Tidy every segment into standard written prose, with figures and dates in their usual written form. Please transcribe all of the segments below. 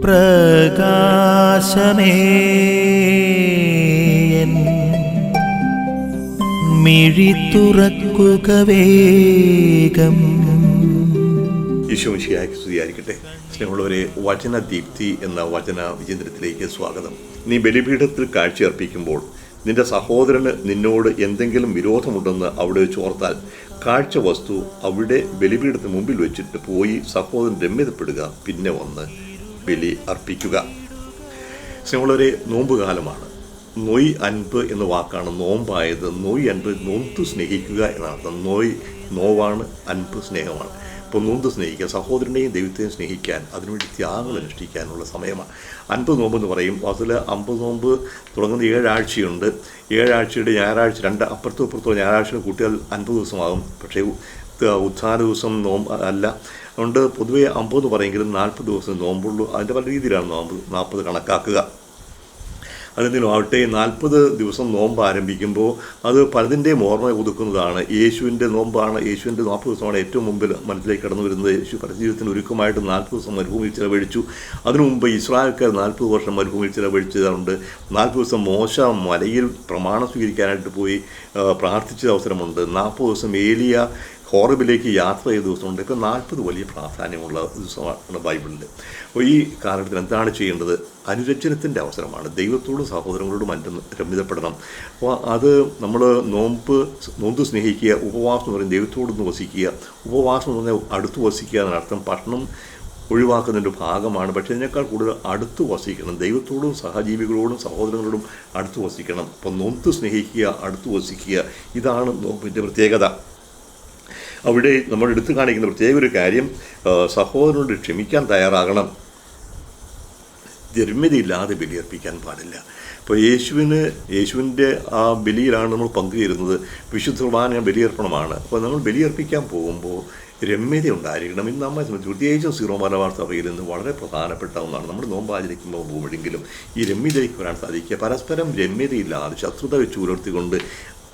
പ്രകാശമേ മിഴി തുറക്കുക വേഗം. ഈശോമിശിഹായ്ക്ക് സ്തുതിയായിരിക്കട്ടെ. സ്നേഹമുള്ളവരെ, വചനദീപ്തി എന്ന വചന വിചിന്തനത്തിലേക്ക് സ്വാഗതം. നീ ബലിപീഠത്തിൽ കാഴ്ചയർപ്പിക്കുമ്പോൾ നിന്റെ സഹോദരന് നിന്നോട് എന്തെങ്കിലും വിരോധമുണ്ടെന്ന് അവിടെ വെച്ച് ഓർത്താൽ കാഴ്ച വസ്തു അവിടെ ബലിപീഠത്തിന് മുമ്പിൽ വെച്ചിട്ട് പോയി സഹോദരൻ രമ്യതപ്പെടുക, പിന്നെ വന്ന് ബലി അർപ്പിക്കുക. സ്നേഹമുള്ളവരെ, നോമ്പുകാലമാണ്. നൊയ് അൻപ് എന്ന വാക്കാണ് നോമ്പായത്. നൊയ് അൻപ് നൊന്ത് സ്നേഹിക്കുക എന്നർത്ഥം. നോവാണ്, അൻപ് സ്നേഹമാണ്. ഇപ്പോൾ നൊന്ത് സ്നേഹിക്കുക, സഹോദരനെയും ദൈവത്തെയും സ്നേഹിക്കാൻ, അതിനുവേണ്ടി ത്യാഗങ്ങൾ അനുഷ്ഠിക്കാനുള്ള സമയമാണ്. 50 നോമ്പെന്ന് പറയും. അതിൽ 50 നോമ്പ് തുടങ്ങുന്ന 7 ആഴ്ചയുണ്ട്. 7 ആഴ്ചയുടെ ഞായറാഴ്ച അപ്പുറത്തും ഇപ്പുറത്തും ഞായറാഴ്ച കൂട്ടിയാൽ 50 ദിവസമാകും. പക്ഷേ ഉത്ഥാന ദിവസം നോമ്പ് അല്ല. അതുകൊണ്ട് പൊതുവേ 50 എന്ന് പറയുമെങ്കിലും 40 ദിവസം നോമ്പുള്ളൂ. അതിൻ്റെ പല രീതിയിലാണ് നോമ്പ് 40 കണക്കാക്കുക. അതെന്തിനും ആവട്ടെ, 40 ദിവസം നോമ്പ് ആരംഭിക്കുമ്പോൾ അത് പലതിൻ്റെയും ഓർമ്മ ഒതുക്കുന്നതാണ്. യേശുവിൻ്റെ നോമ്പാണ്. യേശുവിൻ്റെ 40 ദിവസമാണ് ഏറ്റവും മുമ്പിൽ മനസ്സിലേക്ക് കടന്നു വരുന്നത്. യേശു പരജീവിതത്തിന് ഒരുക്കമായിട്ട് 40 ദിവസം മരുഭൂമിയിൽ ചിലവഴിച്ചു. അതിനു മുമ്പ് ഇസ്രായേൽക്കാർ 40 വർഷം മരുഭൂമിയിൽ ചിലവഴിച്ചതുണ്ട്. 40 ദിവസം മോശ മലയിൽ പ്രമാണം സ്വീകരിക്കാനായിട്ട് പോയി പ്രാർത്ഥിച്ച അവസരമുണ്ട്. 40 ദിവസം ഏലിയ ഹോറബിലേക്ക് യാത്ര ചെയ്ത ദിവസമുണ്ട്. ഇപ്പോൾ 40 വലിയ പ്രാധാന്യമുള്ള ദിവസമാണ് ബൈബിളിൽ. അപ്പോൾ ഈ കാലഘട്ടത്തിൽ എന്താണ് ചെയ്യേണ്ടത്? അനുരഞ്ജനത്തിൻ്റെ അവസരമാണ്. ദൈവത്തോടും സഹോദരങ്ങളോടും രമ്യതപ്പെടണം. അപ്പോൾ അത് നമ്മൾ നോമ്പ് സ്നേഹിക്കുക. ഉപവാസം എന്ന് പറയുന്നത് ദൈവത്തോടൊന്ന് വസിക്കുക. ഉപവാസം എന്ന് പറഞ്ഞാൽ അടുത്ത് വസിക്കുക എന്നർത്ഥം. ഭക്ഷണം ഒഴിവാക്കുന്നതിൻ്റെ ഭാഗമാണ്. പക്ഷേ അതിനേക്കാൾ കൂടുതൽ അടുത്ത് വസിക്കണം. ദൈവത്തോടും സഹജീവികളോടും സഹോദരങ്ങളോടും അടുത്ത് വസിക്കണം. അപ്പോൾ നോമ്പ് സ്നേഹിക്കുക, അടുത്ത് വസിക്കുക. ഇതാണ് നോമ്പിൻ്റെ പ്രത്യേകത. അവിടെ നമ്മൾ എടുത്തു കാണിക്കുന്ന പ്രത്യേക ഒരു കാര്യം, സഹോദരനോട് ക്ഷമിക്കാൻ തയ്യാറാകണം. ധർമ്മ്യതയില്ലാതെ ബലിയർപ്പിക്കാൻ പാടില്ല. ഇപ്പോൾ യേശുവിൻ്റെ ആ ബലിയിലാണ് നമ്മൾ പങ്കുചേരുന്നത്. വിശുദ്ധ കുർബാന ബലിയർപ്പണമാണ്. അപ്പോൾ നമ്മൾ ബലിയർപ്പിക്കാൻ പോകുമ്പോൾ രമ്യത ഉണ്ടായിരിക്കണം. ഇന്ന് നമ്മെ സംബന്ധിച്ച് പ്രത്യേകിച്ചും സീറോ മലബാർ സഭയിൽ നിന്ന് വളരെ പ്രധാനപ്പെട്ട ഒന്നാണ്. നമ്മൾ നോമ്പാചരിക്കുമ്പോൾ പോകുമ്പോഴെങ്കിലും ഈ രമ്യതയ്ക്ക് വരാൻ സാധിക്കുക. പരസ്പരം രമ്യതയില്ലാതെ ശത്രുത വെച്ച് പുലർത്തിക്കൊണ്ട്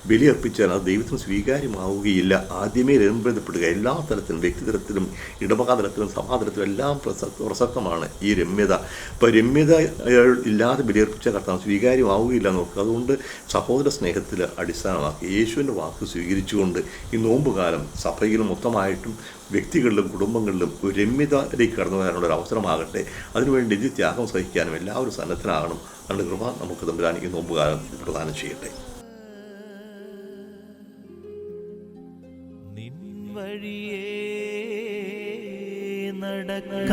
ബലിയർപ്പിച്ചാൽ അത് ദൈവത്തിന് സ്വീകാര്യമാവുകയില്ല. ആദ്യമേ രമ്യതപ്പെടുക. എല്ലാ തലത്തിലും, വ്യക്തിതലത്തിലും ഇടവകാതലത്തിലും സഭാതലത്തിലും എല്ലാം പ്രസക്തമാണ് ഈ രമ്യത. ഇപ്പോൾ രമ്യത ഇല്ലാതെ ബലിയർപ്പിച്ച കർത്താവ് സ്വീകാര്യമാവുകയില്ല നോക്കുക. അതുകൊണ്ട് സഹോദര സ്നേഹത്തിൽ അടിസ്ഥാനമാക്കി യേശുവിൻ്റെ വാക്ക് സ്വീകരിച്ചുകൊണ്ട് ഈ നോമ്പുകാലം സഭയിലും മൊത്തമായിട്ടും വ്യക്തികളിലും കുടുംബങ്ങളിലും ഒരു രമ്യതയിലേക്ക് കടന്നു വരാനുള്ളൊരു അവസരമാകട്ടെ. അതിനുവേണ്ടി ത്യാഗം സഹിക്കാനും എല്ലാവരും സന്നദ്ധനാകണം. അതിൻ്റെ കൃപ നമുക്ക് തമ്പുരാൻ ഈ നോമ്പുകാലം പ്രദാനം ചെയ്യട്ടെ. വഴിയേ നടക്ക